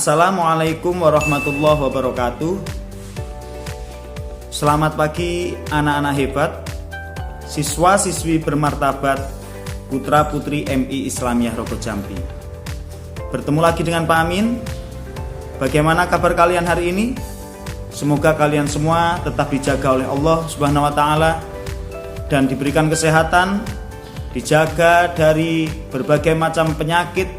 Assalamualaikum warahmatullahi wabarakatuh. Selamat pagi anak-anak hebat, siswa-siswi bermartabat, putra-putri MI Islamiyah Rogo Jambi. Bertemu lagi dengan Pak Amin. Bagaimana kabar kalian hari ini? Semoga kalian semua tetap dijaga oleh Allah Subhanahu wa taala dan diberikan kesehatan, dijaga dari berbagai macam penyakit,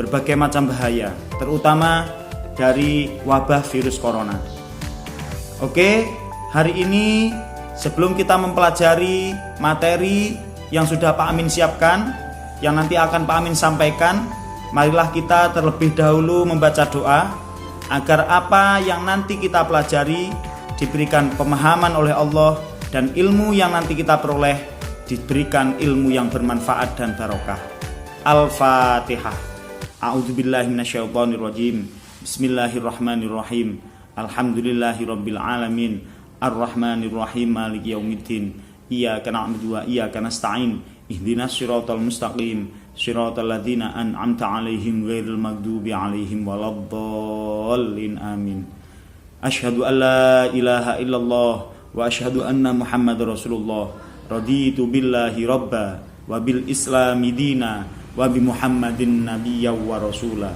berbagai macam bahaya, terutama dari wabah virus corona. Oke, hari ini sebelum kita mempelajari materi yang sudah Pak Amin siapkan, yang nanti akan Pak Amin sampaikan, marilah kita terlebih dahulu membaca doa agar apa yang nanti kita pelajari diberikan pemahaman oleh Allah dan ilmu yang nanti kita peroleh diberikan ilmu yang bermanfaat dan barokah. Al-Fatihah. A'udzubillahi minasyaitonirrajim. Bismillahirrahmanirrahim. Alhamdulillahirabbil alamin. Arrahmanirrahim. Maliki yaumiddin. Iyyaka na'budu wa iyyaka nasta'in. Ihdinas siratal mustaqim. Siratal ladzina an'amta 'alaihim ghairil maghdubi 'alaihim waladdallin. Amin. Asyhadu an la ilaha illallah wa asyhadu anna Muhammadar Rasulullah. Raditu billahi rabba wa bil islami dina wa bi Muhammadin nabiyya wa rasula.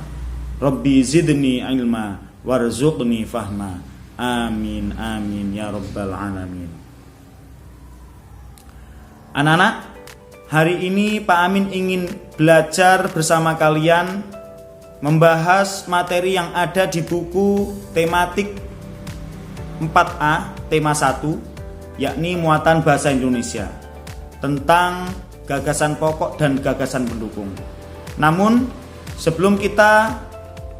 Rabbi zidni ilma warzuqni fahma. Amin amin ya rabbal alamin. Anak-anak, hari ini Pak Amin ingin belajar bersama kalian membahas materi yang ada di buku tematik 4A, tema 1, yakni muatan bahasa Indonesia, tentang gagasan pokok dan gagasan pendukung. Namun, sebelum kita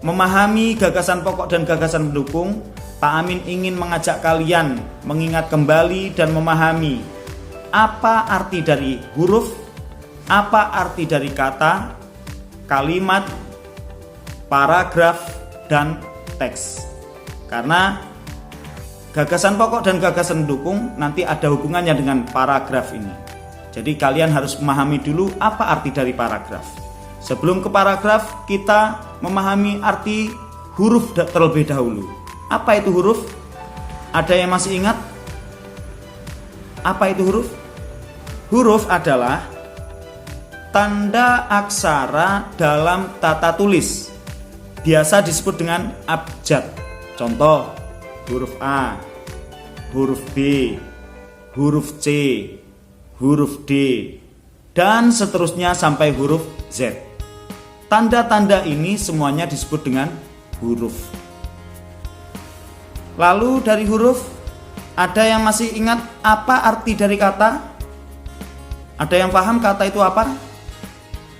memahami gagasan pokok dan gagasan pendukung, Pak Amin ingin mengajak kalian mengingat kembali dan memahami apa arti dari huruf, apa arti dari kata, kalimat, paragraf, dan teks. Karena gagasan pokok dan gagasan pendukung nanti ada hubungannya dengan paragraf ini. Jadi kalian harus memahami dulu apa arti dari paragraf. Sebelum ke paragraf, kita memahami arti huruf terlebih dahulu. Apa itu huruf? Ada yang masih ingat? Apa itu huruf? Huruf adalah tanda aksara dalam tata tulis. Biasa disebut dengan abjad. Contoh, huruf A, huruf B, huruf C, huruf D, dan seterusnya sampai huruf Z. Tanda-tanda ini semuanya disebut dengan huruf. Lalu dari huruf, ada yang masih ingat apa arti dari kata? Ada yang paham kata itu apa?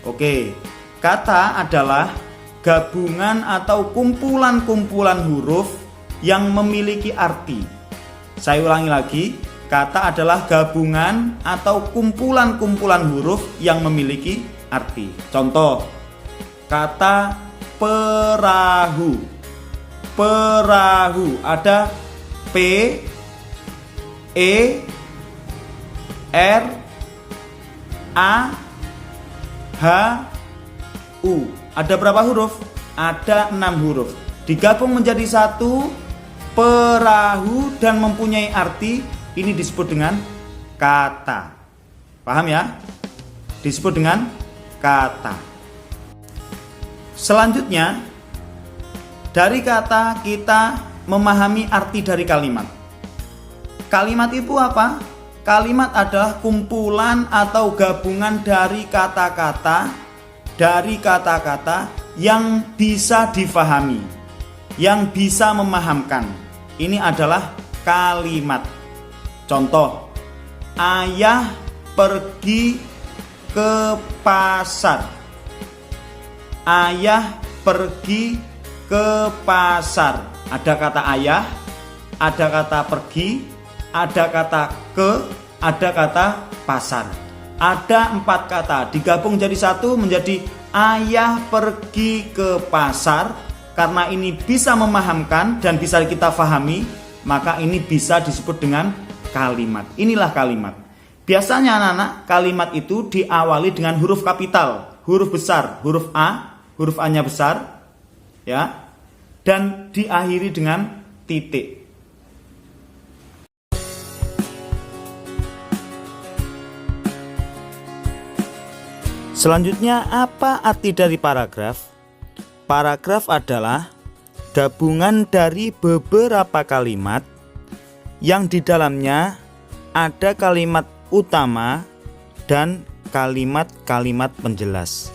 Oke, kata adalah gabungan atau kumpulan-kumpulan huruf yang memiliki arti. Saya ulangi lagi, kata adalah gabungan atau kumpulan-kumpulan huruf yang memiliki arti. Contoh, kata perahu. Perahu ada P, E, R, A, H, U. Ada berapa huruf? Ada 6 huruf. Digabung menjadi satu, perahu, dan mempunyai arti. Ini disebut dengan kata. Paham ya? Disebut dengan kata. Selanjutnya, dari kata kita memahami arti dari kalimat. Kalimat itu apa? Kalimat adalah kumpulan atau gabungan dari kata-kata yang bisa difahami, yang bisa memahamkan. Ini adalah kalimat. Contoh, ayah pergi ke pasar. Ayah pergi ke pasar. Ada kata ayah, ada kata pergi, ada kata ke, ada kata pasar. Ada 4 kata digabung jadi satu menjadi ayah pergi ke pasar. Karena ini bisa memahamkan dan bisa kita fahami, maka ini bisa disebut dengan kalimat. Inilah kalimat. Biasanya anak-anak, kalimat itu diawali dengan huruf kapital, huruf besar, huruf A, huruf A-nya besar, ya. dan diakhiri dengan titik. Selanjutnya, apa arti dari paragraf? Paragraf adalah gabungan dari beberapa kalimat yang di dalamnya ada kalimat utama dan kalimat-kalimat penjelas.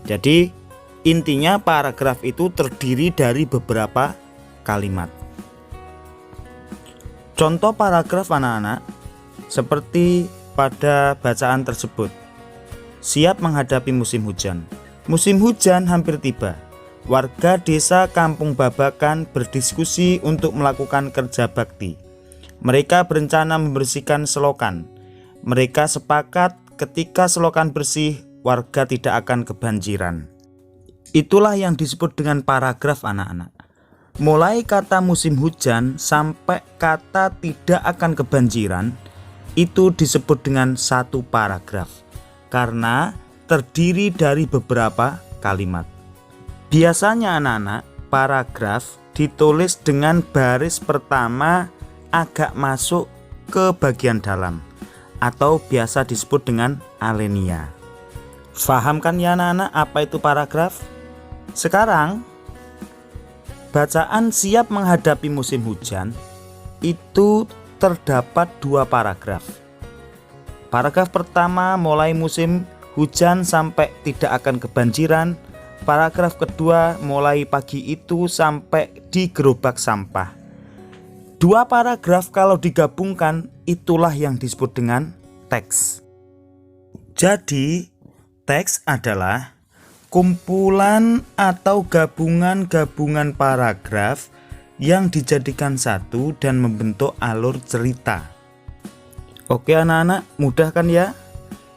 Jadi intinya paragraf itu terdiri dari beberapa kalimat. Contoh paragraf anak-anak seperti pada bacaan tersebut. Siap menghadapi musim hujan. Musim hujan hampir tiba. Warga desa Kampung Babakan berdiskusi untuk melakukan kerja bakti. Mereka berencana membersihkan selokan. Mereka sepakat ketika selokan bersih, warga tidak akan kebanjiran. Itulah yang disebut dengan paragraf anak-anak. Mulai kata musim hujan sampai kata tidak akan kebanjiran, itu disebut dengan satu paragraf. Karena terdiri dari beberapa kalimat. Biasanya anak-anak, paragraf ditulis dengan baris pertama agak masuk ke bagian dalam atau biasa disebut dengan alenia. Faham kan ya anak-anak apa itu paragraf? Sekarang bacaan siap menghadapi musim hujan itu terdapat dua paragraf. Paragraf pertama mulai musim hujan sampai tidak akan kebanjiran. Paragraf kedua mulai pagi itu sampai di gerobak sampah. Dua paragraf kalau digabungkan itulah yang disebut dengan teks. Jadi teks adalah kumpulan atau gabungan-gabungan paragraf yang dijadikan satu dan membentuk alur cerita. Oke anak-anak, mudah kan ya?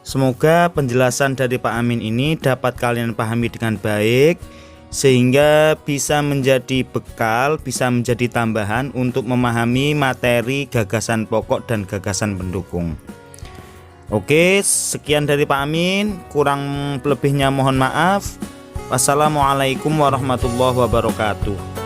Semoga penjelasan dari Pak Amin ini dapat kalian pahami dengan baik, sehingga bisa menjadi bekal, bisa menjadi tambahan untuk memahami materi gagasan pokok dan gagasan pendukung. Oke, sekian dari Pak Amin, kurang lebihnya mohon maaf. Wassalamualaikum warahmatullahi wabarakatuh.